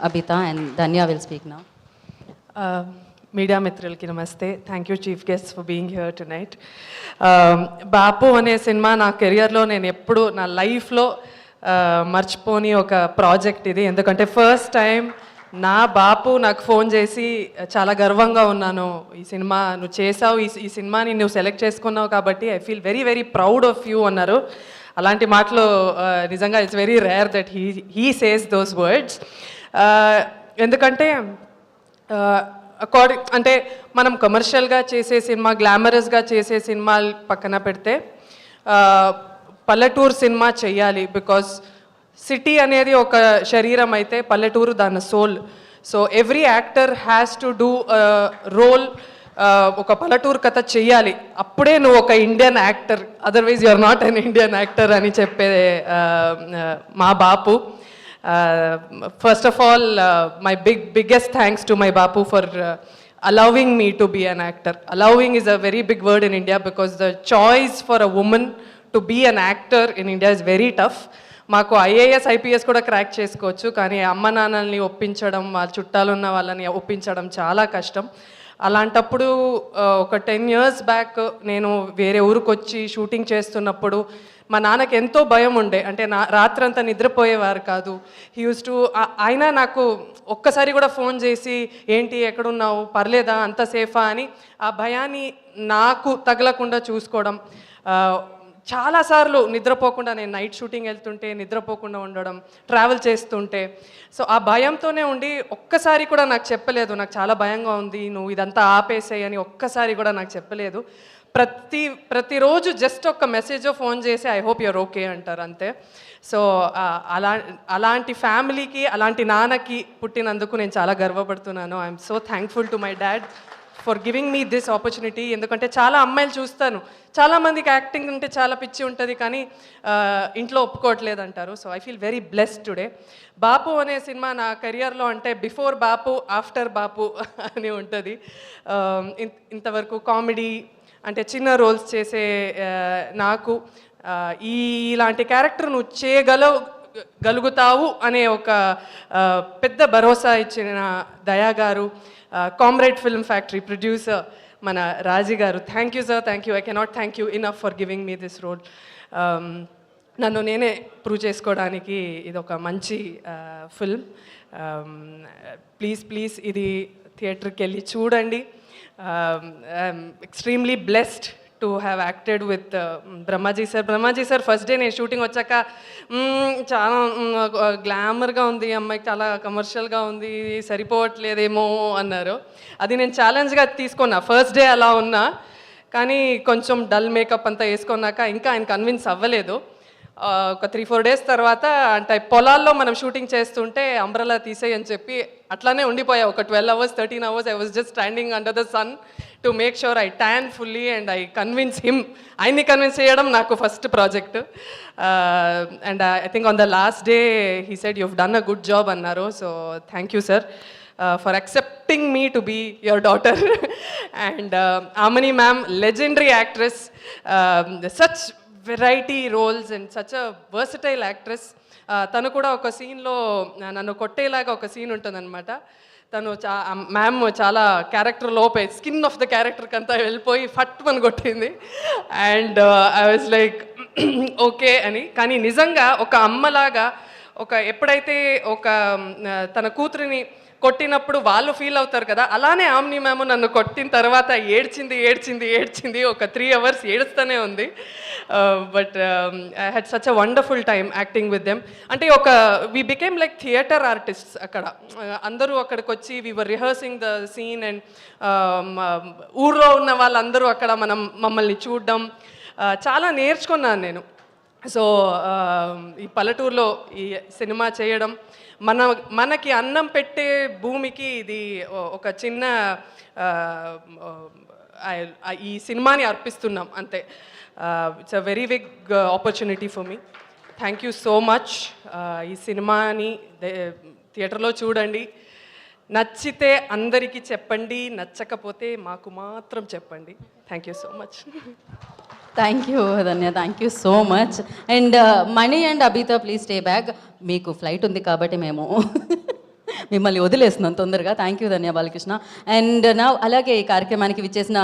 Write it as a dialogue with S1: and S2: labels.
S1: Abhita, and Danya will speak now.
S2: మీడియా మిత్రులకి నమస్తే. Thank you chief guest for being here tonight. Bapu అనే cinema నా కెరియర్లో నేను ఎప్పుడు నా లైఫ్లో మర్చిపోని ఒక ప్రాజెక్ట్ ఇది. ఎందుకంటే ఫస్ట్ టైం నా బాపు నాకు ఫోన్ చేసి చాలా గర్వంగా ఉన్నాను, ఈ సినిమా నువ్వు చేసావు, ఈ సినిమాని నువ్వు సెలెక్ట్ చేసుకున్నావు కాబట్టి I feel very very proud of you అన్నారు. అలాంటి మాటలు నిజంగా it's very rare that he says those words. ఎందుకంటే అంటే మనం కమర్షియల్గా చేసే సినిమా, గ్లామరస్గా చేసే సినిమాలు పక్కన పెడితే పల్లెటూరు సినిమా చెయ్యాలి. బికాస్ సిటీ అనేది ఒక శరీరం అయితే పల్లెటూరు దాని soul. So every actor has to do role. ఒక పల్లెటూరు కథ చెయ్యాలి, అప్పుడే నువ్వు ఒక Indian actor, otherwise you are not an Indian actor అని చెప్పే మా Bapu. First of all, my biggest thanks to my Bapu for allowing me to be an actor. Allowing is a very big word in India because the choice for a woman to be an actor in India is very tough. మాకు IAS IPS కూడా crack చేసుకోవచ్చు, కానీ అమ్మ నాన్నల్ని ఒప్పించడం, వాళ్ళ చుట్టాలు ఉన్న వాళ్ళని ఒప్పించడం చాలా కష్టం. అలాంటప్పుడు ఒక 10 years బ్యాక్ నేను వేరే ఊరికి వచ్చి షూటింగ్ చేస్తున్నప్పుడు మా నాన్నకి ఎంతో భయం ఉండే. అంటే రాత్రంతా నిద్రపోయేవారు కాదు. హీ యూస్ టు, అయినా నాకు ఒక్కసారి కూడా ఫోన్ చేసి ఏంటి ఎక్కడున్నావు, పర్లేదా, అంత సేఫా అని ఆ భయాన్ని నాకు తగలకుండా చూసుకోవడం. చాలాసార్లు నిద్రపోకుండా, నేను నైట్ షూటింగ్ వెళ్తుంటే నిద్రపోకుండా ఉండడం, ట్రావెల్ చేస్తుంటే. సో ఆ భయంతోనే ఉండి ఒక్కసారి కూడా నాకు చెప్పలేదు, నాకు చాలా భయంగా ఉంది, నువ్వు ఇదంతా ఆపేసేయి అని ఒక్కసారి కూడా నాకు చెప్పలేదు. ప్రతిరోజు జస్ట్ ఒక మెసేజ్ ఫోన్ చేసి ఐ హోప్ యూర్ ఓకే అంటారు, అంతే. సో అలాంటి ఫ్యామిలీకి, అలాంటి నాన్నకి పుట్టినందుకు నేను చాలా గర్వపడుతున్నాను. I'm so thankful to my dad for giving me this opportunity. ఎందుకంటే చాలా అమ్మాయిలు చూస్తాను, చాలామందికి యాక్టింగ్ అంటే చాలా పిచ్చి ఉంటుంది, కానీ ఇంట్లో ఒప్పుకోవట్లేదు అంటారు. So I feel very blessed today. Bapu అనే సినిమా నా కెరియర్లో అంటే బిఫోర్ బాపు, ఆఫ్టర్ బాపు అని ఉంటుంది. ఇంతవరకు కామెడీ అంటే చిన్న రోల్స్ చేసే నాకు ఇలాంటి క్యారెక్టర్ నువ్వు చేయగలుగుతావు అనే ఒక పెద్ద భరోసా ఇచ్చిన దయా గారు, కామ్రేడ్ ఫిల్మ్ ఫ్యాక్టరీ ప్రొడ్యూసర్ మన రాజీ గారు, thank you sir, thank you. I cannot thank you enough for giving me this role. నన్ను నేనే ప్రూవ్ చేసుకోవడానికి ఇది ఒక మంచి ఫిల్మ్. ప్లీజ్ ఇది థియేటర్కి వెళ్ళి చూడండి. I'm extremely blessed to have acted with Brahmaji sir first day నేను షూటింగ్ వచ్చాక చాలా గ్లామర్గా ఉంది, అమ్మాయికి చాలా కమర్షియల్గా ఉంది, సరిపోవట్లేదేమో అన్నారు. అది నేను ఛాలెంజ్గా తీసుకున్నా. ఫస్ట్ డే అలా ఉన్నా, కానీ కొంచెం డల్ మేకప్ అంతా వేసుకున్నాక ఇంకా ఆయన కన్విన్స్ అవ్వలేదు. ఒక 3-4 days తర్వాత అంటే పొలాల్లో మనం షూటింగ్ చేస్తుంటే అంబ్రెలా తీసేయి అని చెప్పి అట్లానే ఉండిపోయా. ఒక 12 hours 13 hours I was just standing under the sun to make sure I tan fully and I convince him. ఆయన్ని కన్విన్స్ చేయడం నాకు first project. And I think on the last day he said you've done a good job అన్నారు. So thank you sir for accepting me to be your daughter. And Amani ma'am, legendary actress, such variety roles and such a versatile actress. తను కూడా ఒక సీన్లో నన్ను కొట్టేలాగా ఒక scene ఉంటుందన్నమాట. తను ma'am చాలా క్యారెక్టర్ లోపే స్కిన్ ఆఫ్ ద క్యారెక్టర్కి అంతా వెళ్ళిపోయి ఫట్ అని కొట్టింది. And I was like okay అని. కానీ నిజంగా ఒక అమ్మలాగా ఎప్పుడైతే తన కూతురిని కొట్టినప్పుడు వాళ్ళు ఫీల్ అవుతారు కదా, అలానే ఆమ్ని మ్యామ్ నన్ను కొట్టిన తర్వాత ఏడ్చింది. ఒక 3 hours ఏడుస్తూనే ఉంది. But I had such a wonderful time acting with them. అంటే we became like theatre artists. అక్కడ అందరూ అక్కడికి వచ్చి we were rehearsing the scene and ఊర్లో ఉన్న వాళ్ళందరూ అక్కడ మమ్మల్ని చూడడం చాలా నేర్చుకున్నాను నేను. సో ఈ పల్లెటూరులో ఈ సినిమా చేయడం, మనకి అన్నం పెట్టే భూమికి ఇది ఒక చిన్న ఈ సినిమాని అర్పిస్తున్నాం అంతే. It's a very big opportunity for me. Thank you so much. ఈ సినిమాని థియేటర్లో చూడండి. నచ్చితే అందరికీ చెప్పండి, నచ్చకపోతే మాకు మాత్రం చెప్పండి. Thank you so much.
S1: Thank you, Danya. Thank you so much. And Mani and Abhita, please stay back. Meeku flight undi kabatti memo మిమ్మల్ని వదిలేస్తున్నాను తొందరగా. Thank you Dhanya Balakrishna. And నా అలాగే ఈ కార్యక్రమానికి విచ్చేసిన